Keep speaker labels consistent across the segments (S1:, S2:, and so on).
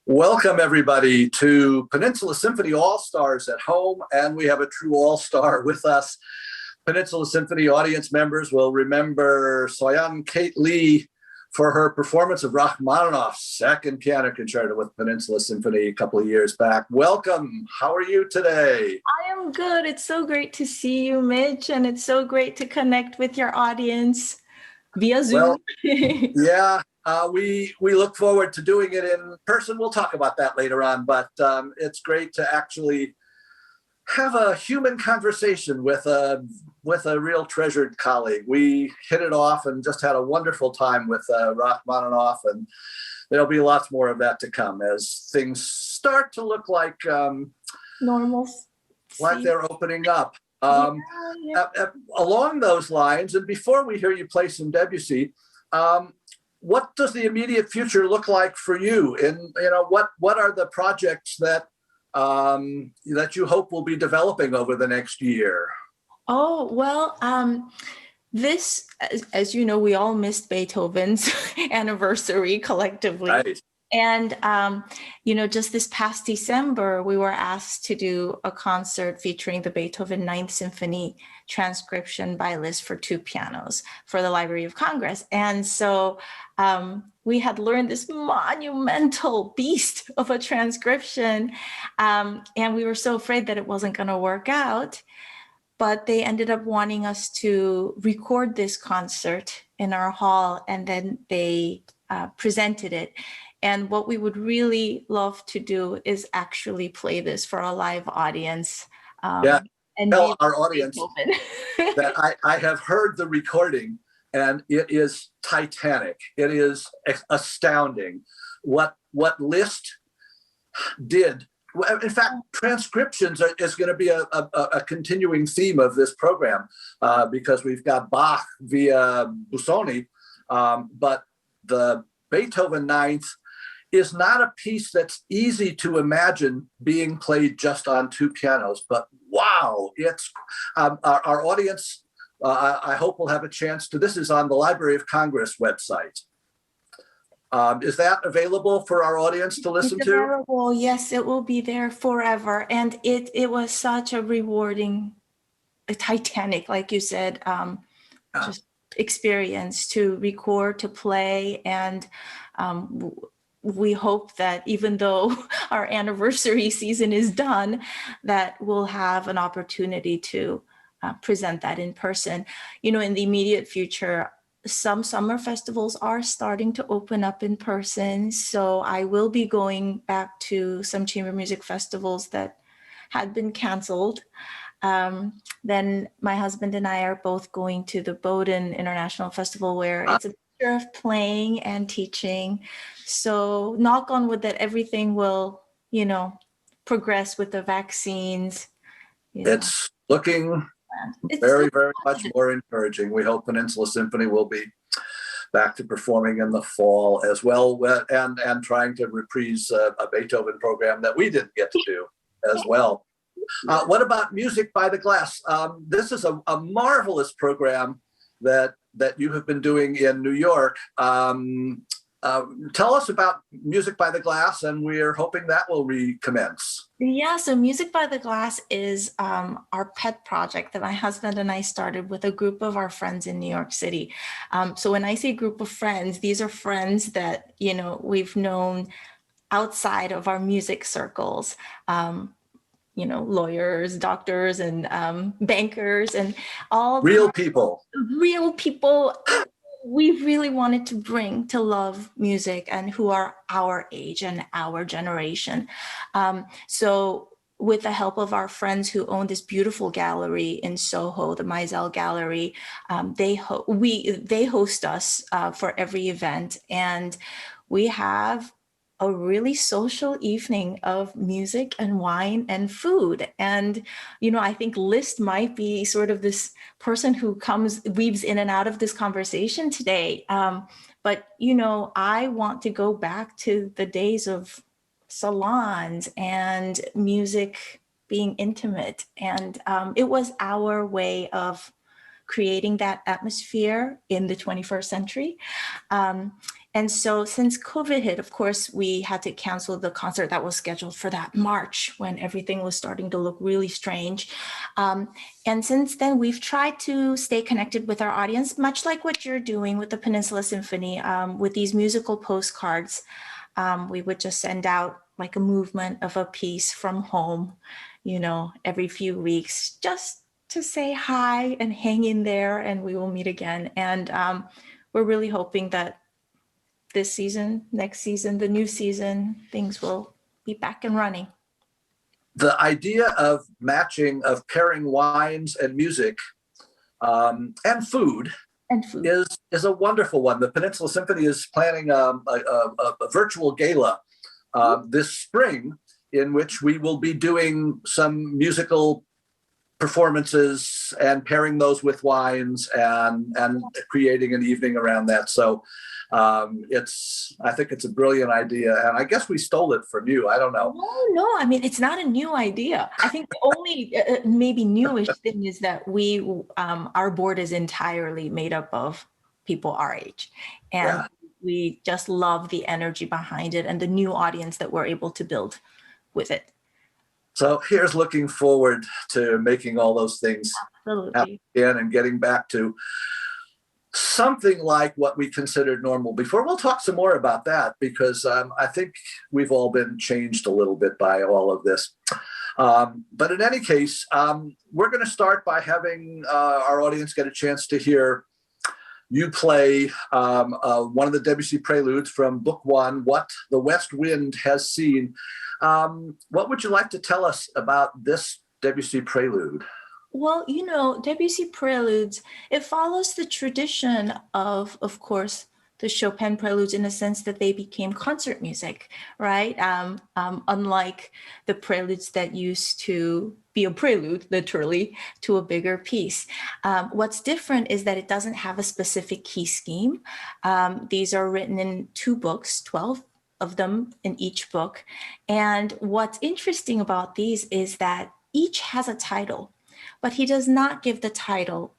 S1: Welcome, everybody, to Peninsula Symphony All-Stars at home, and we have a true all-star with us. Peninsula Symphony audience members will remember Soyeon Kate Lee for her performance of Rachmaninoff's second piano concerto with Peninsula Symphony a couple of years back. Welcome. How are you today?
S2: I am good. It's so great to see you, Mitch, and it's so great to connect with your audience via Zoom.
S1: Well, yeah. We look forward to doing it in person. We'll talk about that later on, but it's great to actually have a human conversation with a real treasured colleague. We hit it off and just had a wonderful time with Rachmaninoff, and there'll be lots more of that to come as things start to look like
S2: normal,
S1: like they're opening up. Along those lines, and before we hear you play some Debussy, what does the immediate future look like for you? And what are the projects that that you hope will be developing over the next year?
S2: Oh, well, this, as you know, we all missed Beethoven's anniversary collectively.
S1: Right.
S2: And, just this past December, we were asked to do a concert featuring the Beethoven Ninth Symphony transcription by Liszt for two pianos for the Library of Congress. And so we had learned this monumental beast of a transcription. And we were so afraid that it wasn't going to work out. But they ended up wanting us to record this concert in our hall, and then they presented it. And what we would really love to do is actually play this for a live audience.
S1: And tell our audience that I have heard the recording, and it is titanic. It is astounding what Liszt did. In fact, transcriptions is going to be a continuing theme of this program because we've got Bach via Busoni, but the Beethoven Ninth is not a piece that's easy to imagine being played just on two pianos. But wow, it's our audience, I hope will have a chance to. This is on the Library of Congress website. Is that available for our audience to listen to?
S2: Available. Yes, it will be there forever. And it was such a rewarding, titanic, like you said, just experience to record, to play. And we hope that even though our anniversary season is done, that we'll have an opportunity to present that in person. In the immediate future, some summer festivals are starting to open up in person. So I will be going back to some chamber music festivals that had been canceled. Then my husband and I are both going to the Bowdoin International Festival, where it's a mixture of playing and teaching. So knock on wood that everything will, progress with the vaccines.
S1: It's looking very, very much more encouraging. We hope Peninsula Symphony will be back to performing in the fall as well, and trying to reprise a Beethoven program that we didn't get to do as well. What about Music by the Glass? This is a marvelous program that you have been doing in New York. Tell us about Music by the Glass, and we're hoping that will recommence.
S2: Yeah, so Music by the Glass is our pet project that my husband and I started with a group of our friends in New York City. So when I say group of friends, these are friends that, we've known outside of our music circles. Lawyers, doctors, and bankers, and all
S1: real people
S2: we really wanted to bring to love music and who are our age and our generation. So with the help of our friends who own this beautiful gallery in Soho, the Mizell Gallery, they host us for every event, and we have a really social evening of music and wine and food. And, I think Liszt might be sort of this person who weaves in and out of this conversation today. But, I want to go back to the days of salons and music being intimate. And it was our way of creating that atmosphere in the 21st century. And so since COVID hit, of course, we had to cancel the concert that was scheduled for that March when everything was starting to look really strange. And since then, we've tried to stay connected with our audience, much like what you're doing with the Peninsula Symphony, with these musical postcards. We would just send out like a movement of a piece from home, every few weeks, just to say hi and hang in there, and we will meet again. And we're really hoping that this season, next season, the new season, things will be back and running.
S1: The idea of matching, of pairing wines and music and food is a wonderful one. The Peninsula Symphony is planning a virtual gala this spring, in which we will be doing some musical performances and pairing those with wines and creating an evening around that. So I think it's a brilliant idea, and I guess we stole it from you. I don't know.
S2: No, I mean, it's not a new idea. I think the only maybe newish thing is that our board is entirely made up of people our age, and we just love the energy behind it and the new audience that we're able to build with it.
S1: So here's looking forward to making all those things happen again and getting back to something like what we considered normal before. We'll talk some more about that, because I think we've all been changed a little bit by all of this. But in any case, we're going to start by having our audience get a chance to hear you play one of the Debussy preludes from Book One, What the West Wind Has Seen. What would you like to tell us about this Debussy prelude?
S2: Well, Debussy preludes, it follows the tradition of course, the Chopin preludes, in a sense that they became concert music, right? Unlike the preludes that used to be a prelude, literally, to a bigger piece. What's different is that it doesn't have a specific key scheme. These are written in 2 books, 12 of them in each book. And what's interesting about these is that each has a title, but he does not give the title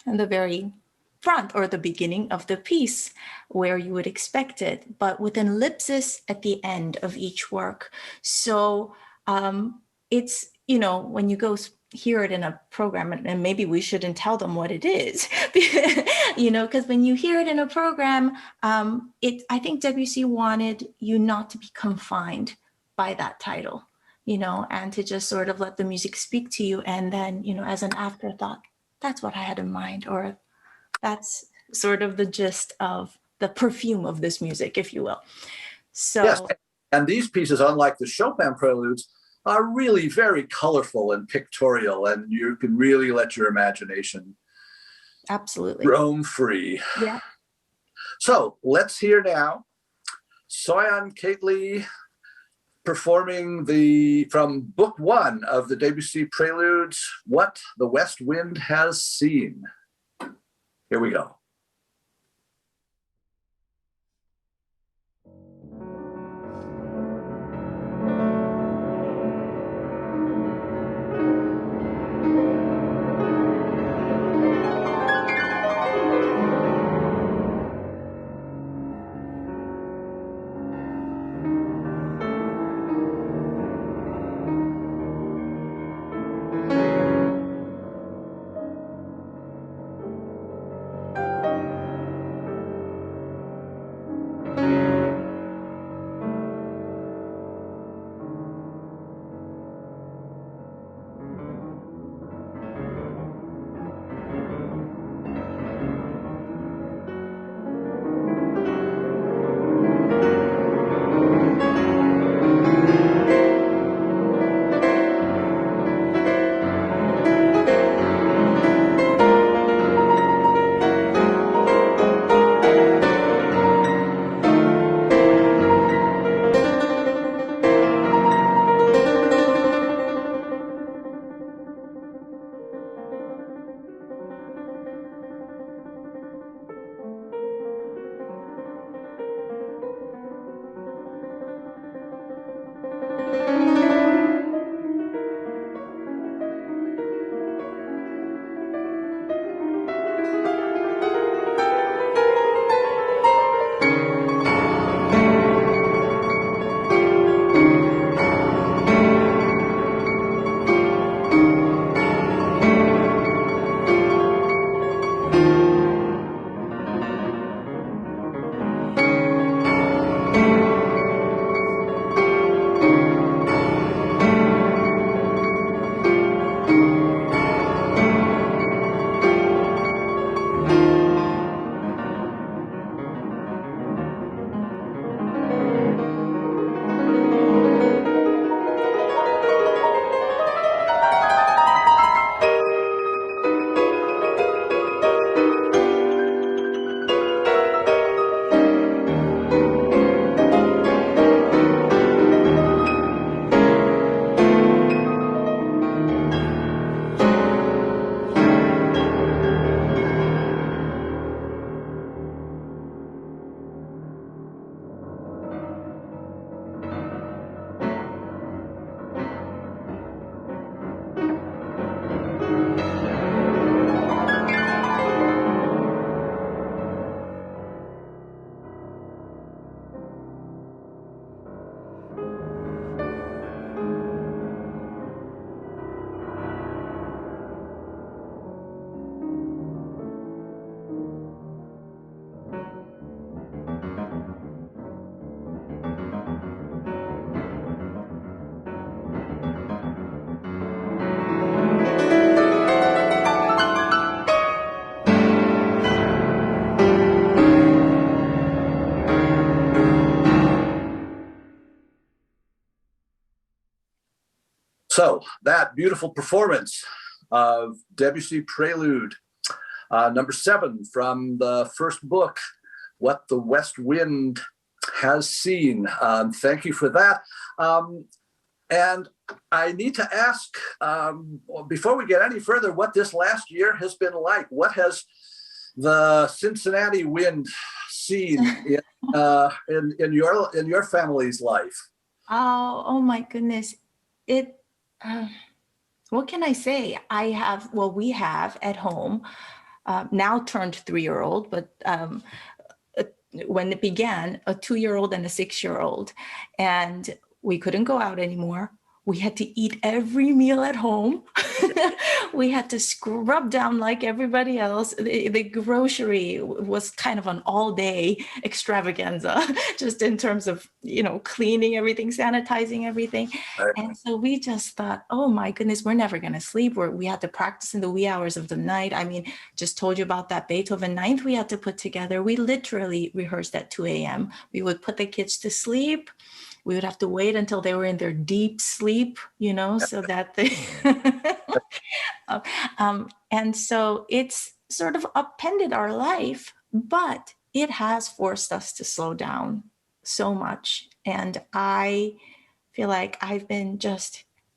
S2: in the very front or the beginning of the piece where you would expect it, but with an ellipsis at the end of each work. So it's, when you go hear it in a program, and maybe we shouldn't tell them what it is, because when you hear it in a program, I think Debussy wanted you not to be confined by that title, and to just sort of let the music speak to you. And then, as an afterthought, that's what I had in mind, or that's sort of the gist of the perfume of this music, if you will. So,
S1: yes, and these pieces, unlike the Chopin preludes, are really very colorful and pictorial, and you can really let your imagination roam free.
S2: Yeah.
S1: So let's hear now Soyeon Kately performing from Book One of the Debussy preludes, What the West Wind Has Seen. Here we go. So that beautiful performance of Debussy Prelude, number 7 from the first book, What the West Wind Has Seen. Thank you for that. And I need to ask, before we get any further, what this last year has been like. What has the Cincinnati wind seen in your family's life?
S2: Oh my goodness. What can I say? We have at home, now turned 3-year-old, but when it began, a 2-year-old and a 6-year-old, and we couldn't go out anymore. We had to eat every meal at home. We had to scrub down like everybody else. The grocery was kind of an all-day extravaganza, just in terms of, cleaning everything, sanitizing everything.
S1: Right.
S2: And so we just thought, oh my goodness, we're never going to sleep. We had to practice in the wee hours of the night. I mean, just told you about that Beethoven ninth we had to put together. We literally rehearsed at 2 a.m. We would put the kids to sleep. We would have to wait until they were in their deep sleep, so that they, and so it's sort of upended our life, but it has forced us to slow down so much. And I feel like I didn't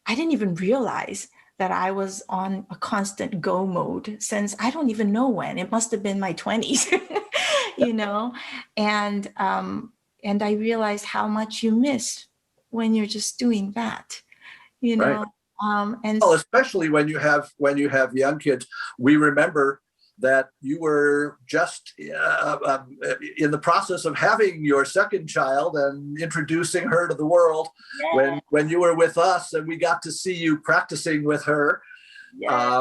S2: even realize that I was on a constant go mode since I don't even know when. It must have been my 20s, and I realized how much you miss when you're just doing that,
S1: Right.
S2: And
S1: especially when you have young kids. We remember that you were just in the process of having your second child and introducing her to the world. Yeah. when you were with us, and we got to see you practicing with her. Yeah.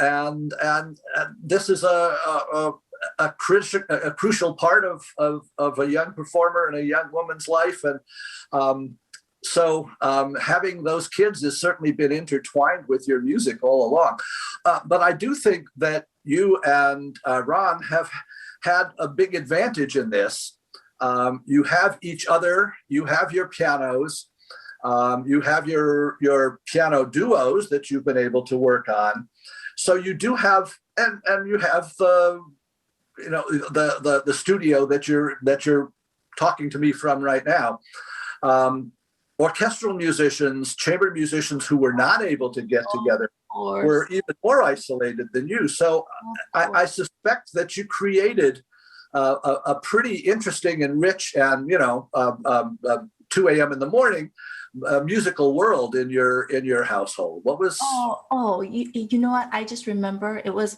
S1: And this is a crucial part of a young performer and a young woman's life. And so having those kids has certainly been intertwined with your music all along. But I do think that you and Ron have had a big advantage in this. You have each other, you have your pianos, you have your piano duos that you've been able to work on. So you do have, and you have the studio that you're talking to me from right now. Orchestral musicians, chamber musicians who were not able to get together were even more isolated than you. So I suspect that you created a pretty interesting and rich and 2 a.m. in the morning musical world in your household. What was?
S2: You know what? I just remember it was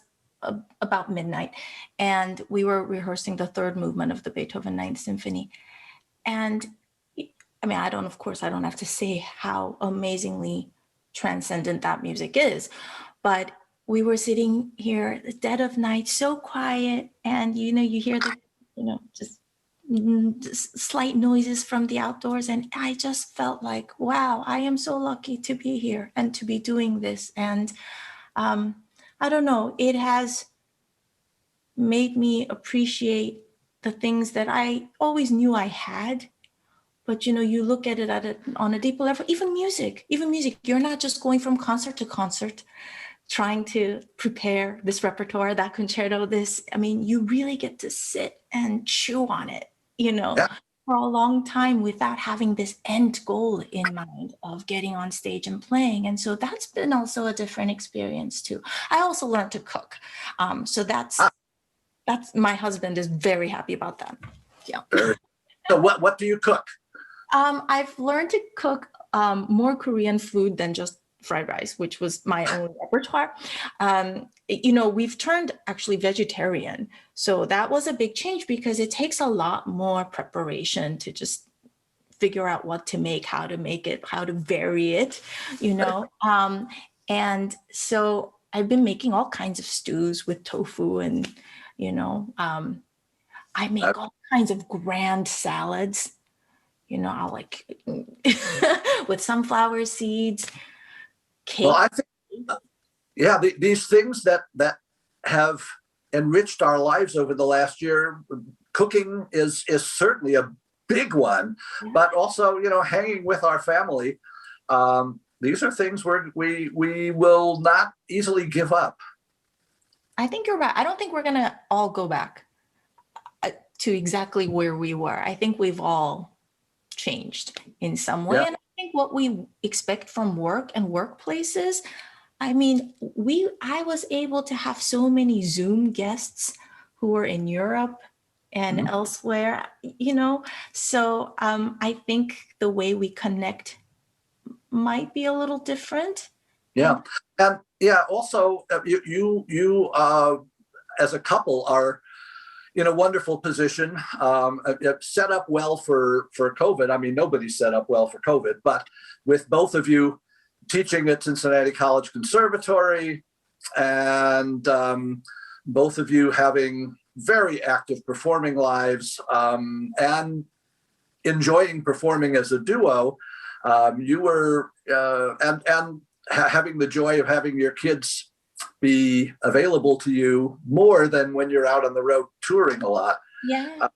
S2: about midnight, and we were rehearsing the third movement of the Beethoven Ninth Symphony, and I mean, I don't have to say how amazingly transcendent that music is, but we were sitting here at the dead of night, so quiet, and you hear the just slight noises from the outdoors, and I just felt like, wow, I am so lucky to be here and to be doing this. And I don't know, it has made me appreciate the things that I always knew I had. But, you look at it on a deeper level, even music, you're not just going from concert to concert, trying to prepare this repertoire, that concerto, you really get to sit and chew on it, for a long time without having this end goal in mind of getting on stage and playing. And so that's been also a different experience too. I also learned to cook. So that's my husband is very happy about that. Yeah.
S1: So what do you cook?
S2: I've learned to cook more Korean food than just fried rice, which was my own repertoire. We've turned actually vegetarian. So that was a big change because it takes a lot more preparation to just figure out what to make, how to make it, how to vary it, and so I've been making all kinds of stews with tofu and, I make all kinds of grand salads. I'll like with sunflower seeds, cake.
S1: Well, I think, these things that have enriched our lives over the last year, cooking is certainly a big one, but also, hanging with our family. these are things we will not easily give up.
S2: I think you're right. I don't think we're going to all go back to exactly where we were. I think we've all changed in some way.
S1: Yeah.
S2: And I think what we expect from work and workplaces, I mean, I was able to have so many Zoom guests who were in Europe and elsewhere, so I think the way we connect might be a little different.
S1: Yeah. And also you as a couple are in a wonderful position, set up well for COVID. I mean, nobody's set up well for COVID, but with both of you teaching at Cincinnati College Conservatory and both of you having very active performing lives and enjoying performing as a duo, you were, and having the joy of having your kids be available to you more than when you're out on the road touring a lot.
S2: Yeah.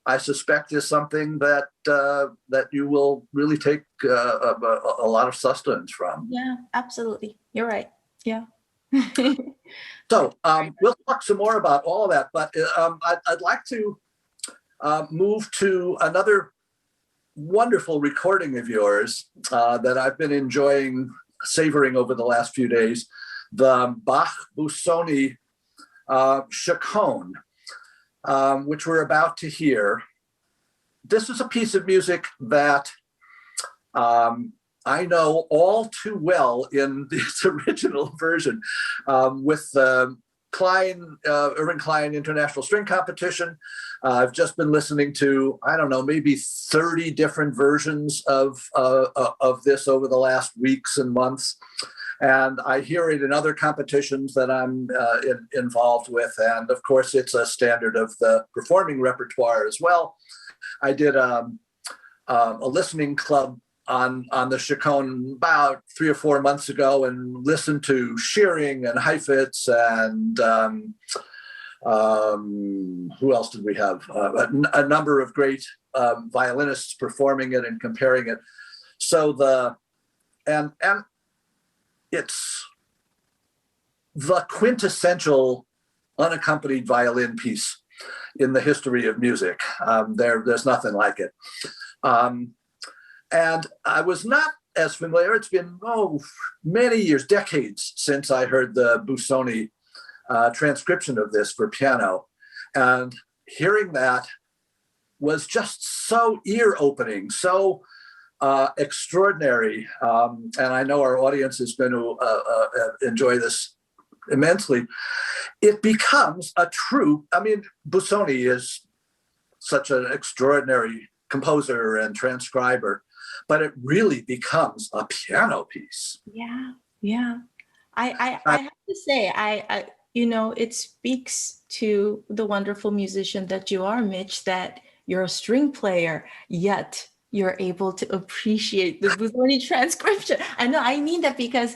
S1: I suspect is something that that you will really take a lot of sustenance from.
S2: Yeah, absolutely. You're right. Yeah.
S1: So we'll talk some more about all of that, but I'd like to move to another wonderful recording of yours that I've been enjoying, savoring over the last few days, the Bach-Busoni Chaconne, which we're about to hear. This is a piece of music that I know all too well in its original version with the Irving Klein International String Competition. I've just been listening to, I don't know, maybe 30 different versions of this over the last weeks and months. And I hear it in other competitions that I'm involved with. And of course, it's a standard of the performing repertoire as well. I did a listening club on the Chaconne about 3 or 4 months ago and listened to Shearing and Heifetz and who else did we have? A number of great violinists performing it and comparing it. So and it's the quintessential unaccompanied violin piece in the history of music. There's nothing like it. And I was not as familiar. It's been, many years, decades since I heard the Busoni transcription of this for piano. And hearing that was just so ear-opening, so extraordinary. And I know our audience is going to enjoy this immensely. It becomes a true, Busoni is such an extraordinary composer and transcriber, but it really becomes a piano piece.
S2: Yeah. I have to say, I it speaks to the wonderful musician that you are, Mitch, that you're a string player, yet you're able to appreciate the Busoni transcription. I know, I mean that because,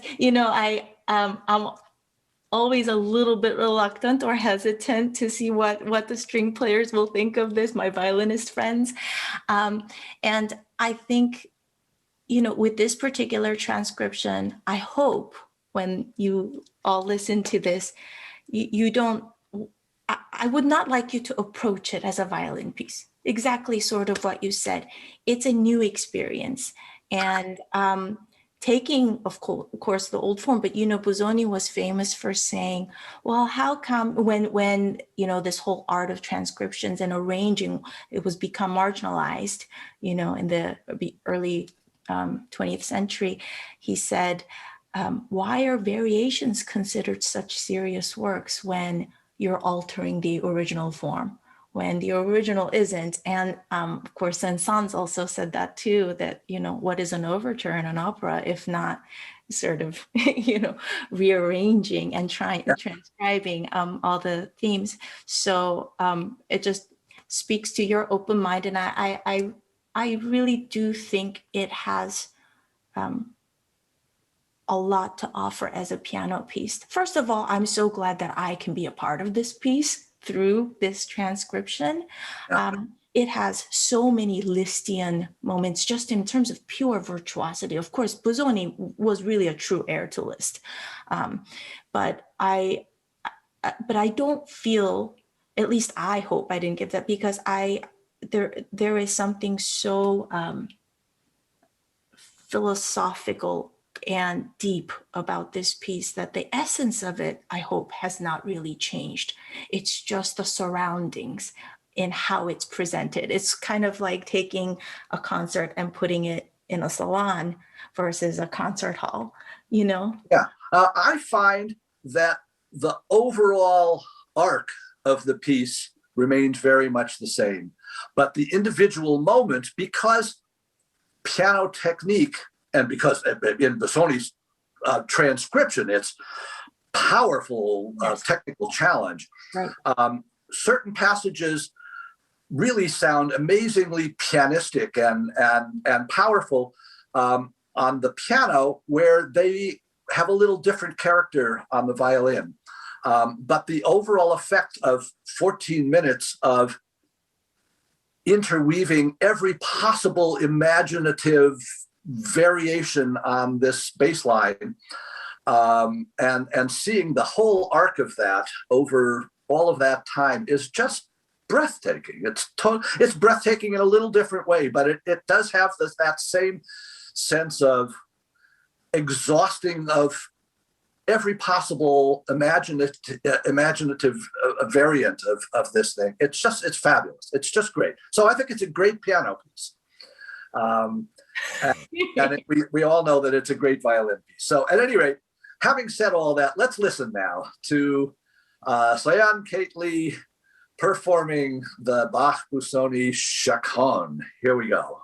S2: I'm always a little bit reluctant or hesitant to see what the string players will think of this, my violinist friends. And I think, with this particular transcription, I hope when you all listen to this, I would not like you to approach it as a violin piece. Exactly sort of what you said. It's a new experience. And taking, of course, the old form, but Busoni was famous for saying, well, how come when this whole art of transcriptions and arranging, it was become marginalized, in the early 20th century, he said, why are variations considered such serious works when you're altering the original form, when the original isn't? And of course, Saint-Saëns also said that too, that, what is an overture in an opera if not sort of, rearranging and transcribing all the themes. So it just speaks to your open mind. And I really do think it has a lot to offer as a piano piece. First of all, I'm so glad that I can be a part of this piece through this transcription. it has so many Lisztian moments just in terms of pure virtuosity. Of course, Busoni was really a true heir to Liszt. But I don't feel, at least I hope I didn't give that, because there is something so philosophical and deep about this piece that the essence of it, I hope, has not really changed. It's just the surroundings in how it's presented. It's kind of like taking a concert and putting it in a salon versus a concert hall, you know?
S1: Yeah, I find that the overall arc of the piece remained very much the same, but the individual moments, because piano technique, and because in Busoni's transcription, it's powerful technical challenge.
S2: Right.
S1: Certain passages really sound amazingly pianistic and powerful on the piano, where they have a little different character on the violin. But the overall effect of 14 minutes of interweaving every possible imaginative variation on this bass line, and seeing the whole arc of that over all of that time is just breathtaking. It's breathtaking in a little different way, but it does have that same sense of exhausting of every possible imaginative variant of this thing. It's fabulous. It's just great. So I think it's a great piano piece. And we all know that it's a great violin piece. So at any rate, having said all that, let's listen now to Soyeon Kate Lee performing the Bach-Busoni Chaconne. Here we go.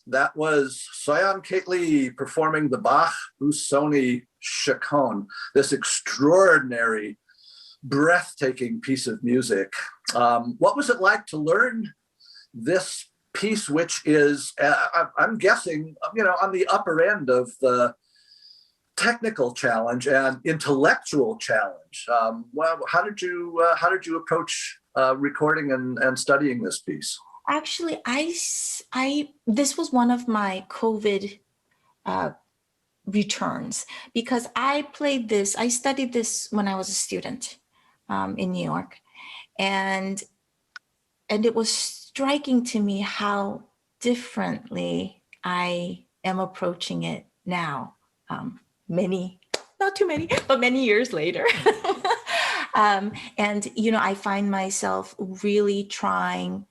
S1: That was Soyeon Kate Lee performing the Bach Busoni Chaconne, this extraordinary, breathtaking piece of music. What was it like to learn this piece, which is, I'm guessing, on the upper end of the technical challenge and intellectual challenge? Well, how did you approach recording and studying this piece?
S2: Actually, this was one of my COVID returns, because I studied this when I was a student in New York, and it was striking to me how differently I am approaching it now, not too many, but many years later. And I find myself really trying.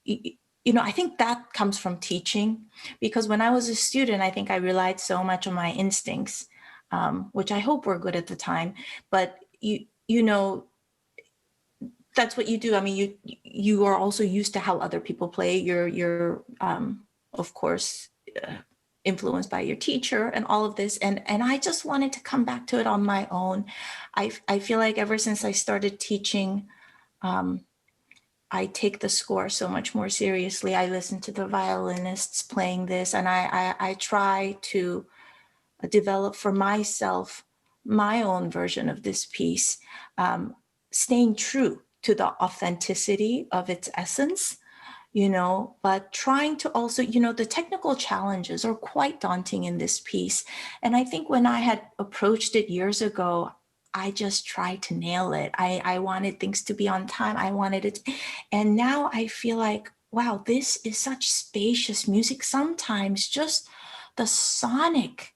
S2: I think that comes from teaching, because when I was a student, I think I relied so much on my instincts, which I hope were good at the time. But that's what you do. I mean, you are also used to how other people play. You're of course influenced by your teacher and all of this. And I just wanted to come back to it on my own. I feel like ever since I started teaching, I take the score so much more seriously. I listen to the violinists playing this, and I try to develop for myself my own version of this piece, staying true to the authenticity of its essence, but trying to also, the technical challenges are quite daunting in this piece. And I think when I had approached it years ago, I just tried to nail it. I wanted things to be on time. I wanted it. And now I feel like, wow, this is such spacious music. Sometimes just the sonic,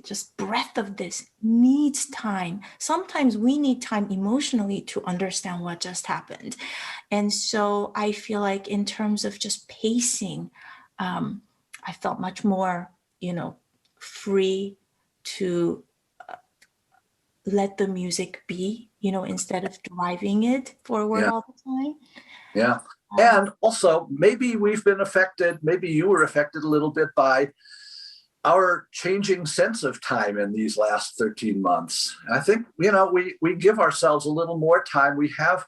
S2: just breath of this needs time. Sometimes we need time emotionally to understand what just happened. And so I feel like in terms of just pacing, I felt much more, free to let the music be, instead of driving it forward all the time.
S1: Yeah. And also, maybe we've been affected, maybe you were affected a little bit by our changing sense of time in these last 13 months. And I think, we give ourselves a little more time. We have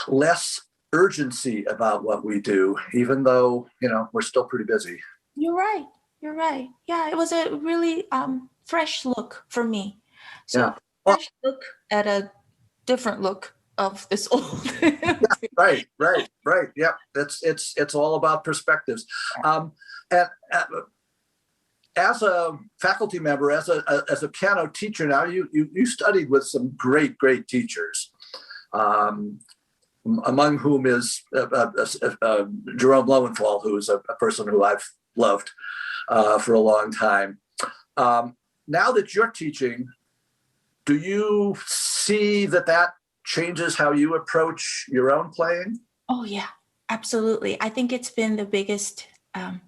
S1: less urgency about what we do, even though, we're still pretty busy.
S2: You're right. Yeah, it was a really fresh look for me. So
S1: yeah.
S2: Fresh look at a different look of this old.
S1: Right. Yeah, it's all about perspectives. And as a faculty member, as a piano teacher, now you studied with some great teachers, among whom is Jerome Lowenthal, who is a person who I've loved for a long time. Now that you're teaching, do you see that changes how you approach your own playing?
S2: Oh yeah, absolutely. I think it's been the biggest. I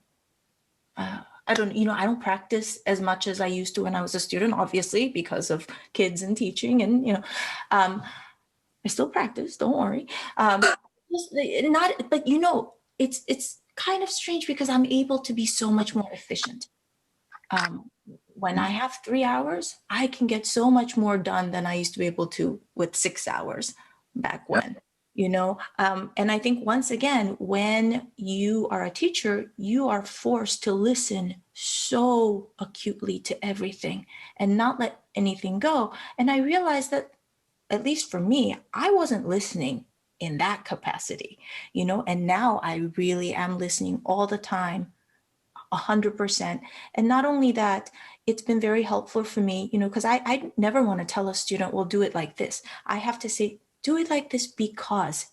S2: don't practice as much as I used to when I was a student, obviously, because of kids and teaching, and I still practice. Don't worry. It's kind of strange because I'm able to be so much more efficient. When I have 3 hours, I can get so much more done than I used to be able to with 6 hours back when, and I think once again, when you are a teacher, you are forced to listen so acutely to everything and not let anything go. And I realized that, at least for me, I wasn't listening in that capacity, and now I really am listening all the time, 100%. And not only that, it's been very helpful for me, because I never want to tell a student, well, do it like this. I have to say, do it like this because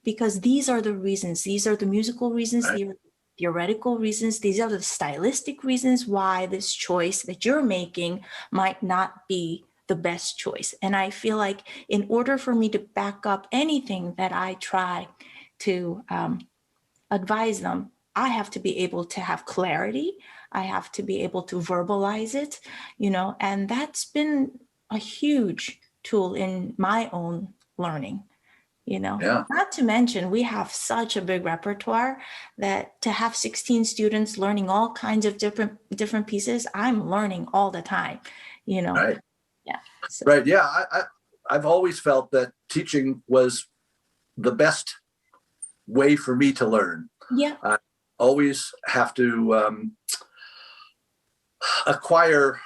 S2: these are the reasons. These are the musical reasons,
S1: Right.
S2: the theoretical reasons. These are the stylistic reasons why this choice that you're making might not be the best choice. And I feel like in order for me to back up anything that I try to advise them, I have to be able to have clarity. I have to be able to verbalize it, and that's been a huge tool in my own learning. you know.
S1: Yeah.
S2: Not to mention, we have such a big repertoire that to have 16 students learning all kinds of different pieces, I'm learning all the time, you know.
S1: Right.
S2: Yeah. So.
S1: Right. Yeah. I've always felt that teaching was the best way for me to learn.
S2: Yeah.
S1: I always have to acquire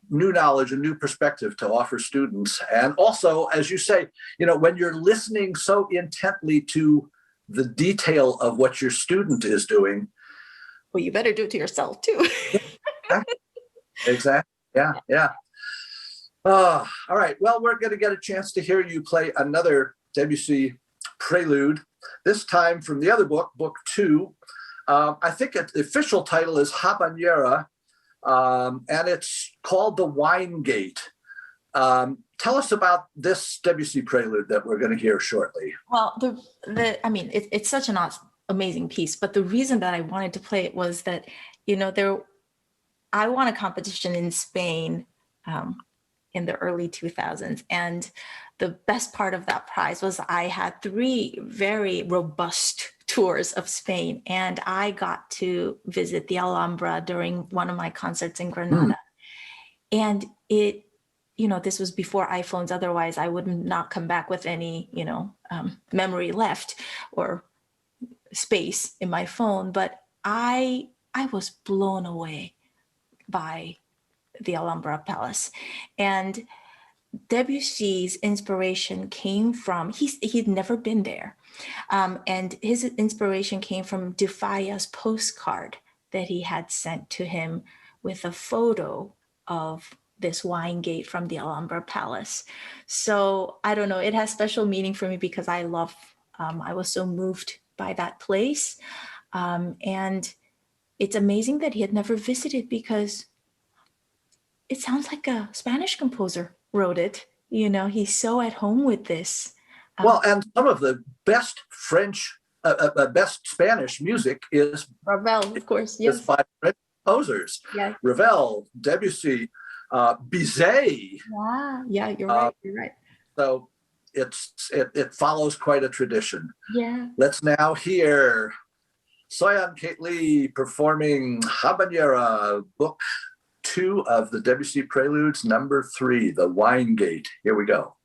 S1: new knowledge and new perspective to offer students. And also, as you say, when you're listening so intently to the detail of what your student is doing,
S2: well, you better do it to yourself too.
S1: Exactly. Yeah. Yeah. All right. Well, we're going to get a chance to hear you play another Debussy prelude, this time from the other book, Book 2. I think the official title is Habanera, and it's called The Wine Gate. Tell us about this Debussy prelude that we're going to hear shortly.
S2: Well, it's such an amazing piece, but the reason that I wanted to play it was that, I won a competition in Spain in the early 2000s. And the best part of that prize was I had 3 very robust tours of Spain. And I got to visit the Alhambra during one of my concerts in Granada. And this was before iPhones. Otherwise, I would not come back with any, memory left or space in my phone. But I was blown away by the Alhambra Palace. And Debussy's inspiration came from, he'd never been there. And his inspiration came from Dufaya's postcard that he had sent to him with a photo of this wine gate from the Alhambra Palace. So I don't know, it has special meaning for me because I was so moved by that place. And it's amazing that he had never visited because it sounds like a Spanish composer wrote it. He's so at home with this.
S1: Well, and some of the best best Spanish music is
S2: Ravel, of course, yes.
S1: by French composers.
S2: Yeah.
S1: Ravel, Debussy, Bizet.
S2: Yeah, you're right. You're right.
S1: So it follows quite a tradition.
S2: Yeah.
S1: Let's now hear Soyeon Kate Lee performing Habanera, Book 2 of the Debussy Preludes, number 3, The Wine Gate. Here we go.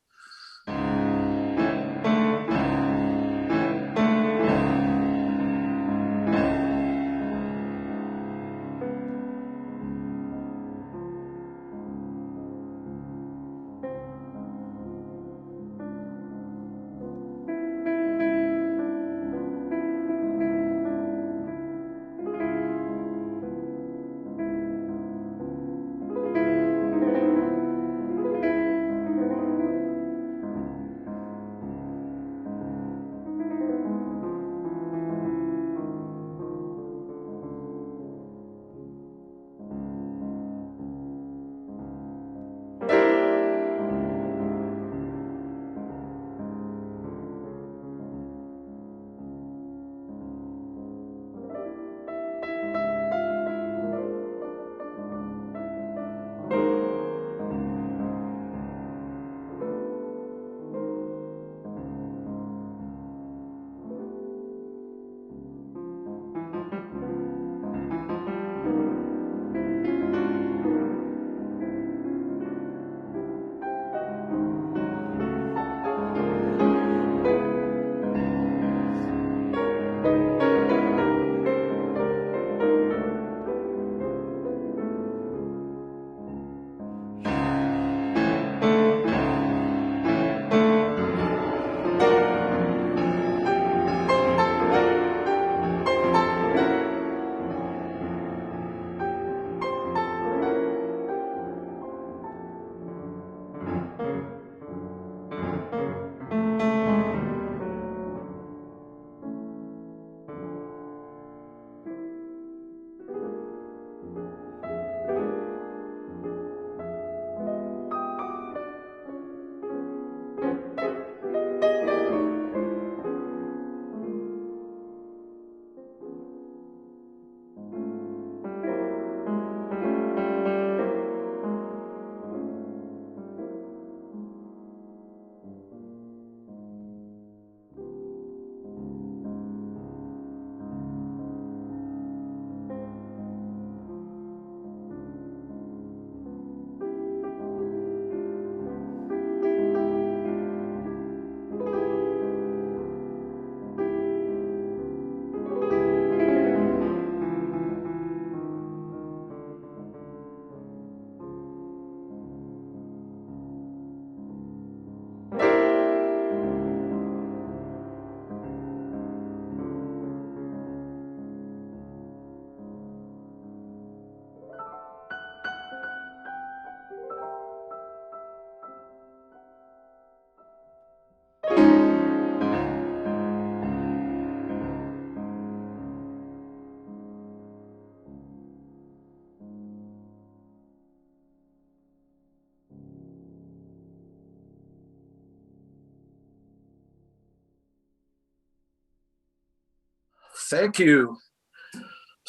S1: Thank you,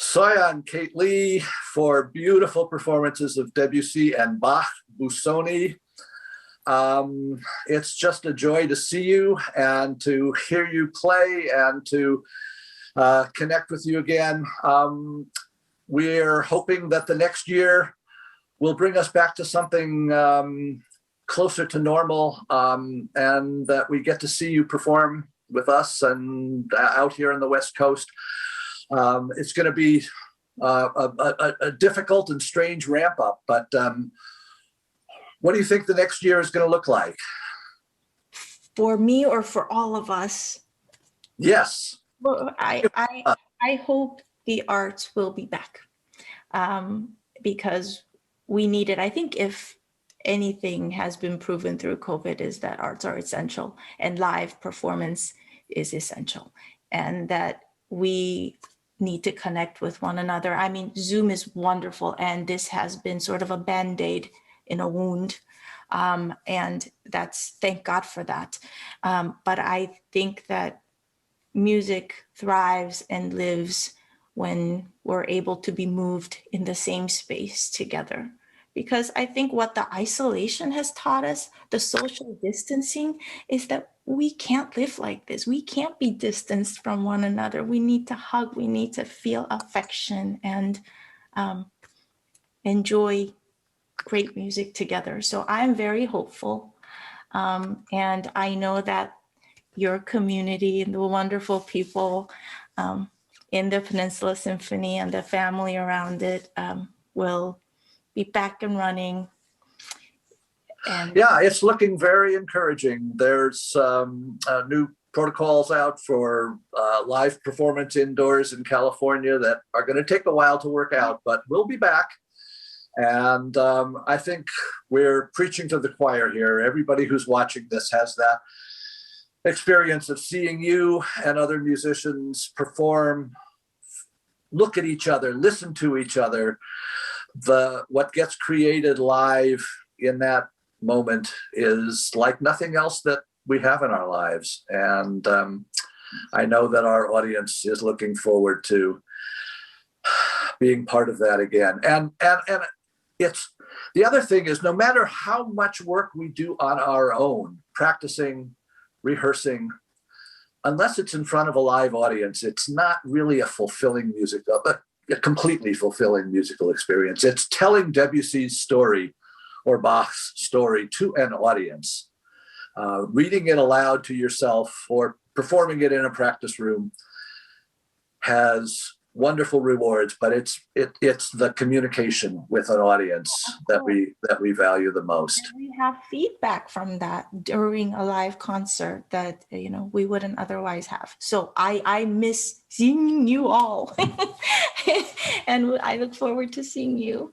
S1: Soyeon, Kate Lee, for beautiful performances of Debussy and Bach, Busoni. It's just a joy to see you and to hear you play and to connect with you again. We're hoping that the next year will bring us back to something closer to normal, and that we get to see you perform with us and out here on the West Coast. It's going to be a difficult and strange ramp up, but what do you think the next year is going to look like?
S2: For me or for all of us?
S1: Yes.
S2: Well, I hope the arts will be back, because we need it. I think if anything has been proven through COVID is that arts are essential and live performance is essential, and that we need to connect with one another. I mean, Zoom is wonderful, and this has been sort of a Band-Aid in a wound. And that's, thank God for that. But I think that music thrives and lives when we're able to be moved in the same space together. Because I think what the isolation has taught us, the social distancing, is that we can't live like this. We can't be distanced from one another. We need to hug, we need to feel affection and enjoy great music together. So I'm very hopeful. And I know that your community and the wonderful people in the Peninsula Symphony and the family around it will be back and running. And
S1: yeah, it's looking very encouraging. There's new protocols out for live performance indoors in California that are going to take a while to work out, but we'll be back. And I think we're preaching to the choir here. Everybody who's watching this has that experience of seeing you and other musicians perform, look at each other, listen to each other. What gets created live in that moment is like nothing else that we have in our lives. And I know that our audience is looking forward to being part of that again. And it's, the other thing is, no matter how much work we do on our own, practicing, rehearsing, unless it's in front of a live audience, it's not really a completely fulfilling musical experience. It's telling Debussy's story or Bach's story to an audience. Reading it aloud to yourself or performing it in a practice room has wonderful rewards, but it's the communication with an audience that we value the most.
S2: And we have feedback from that during a live concert that we wouldn't otherwise have. So I miss seeing you all, and I look forward to seeing you.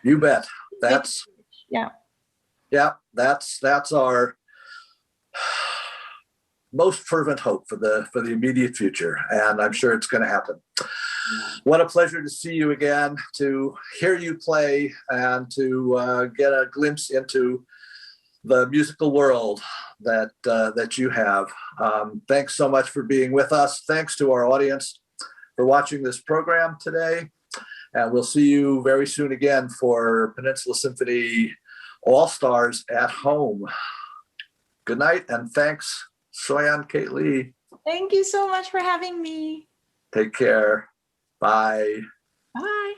S1: You bet. That's that's our most fervent hope for the immediate future, and I'm sure it's going to happen. What a pleasure to see you again, to hear you play, and to get a glimpse into the musical world that you have. Thanks so much for being with us. Thanks to our audience for watching this program today, and we'll see you very soon again for Peninsula Symphony All-Stars at Home. Good night, and thanks, Soyeon, Kate Lee.
S2: Thank you so much for having me.
S1: Take care. Bye.
S2: Bye.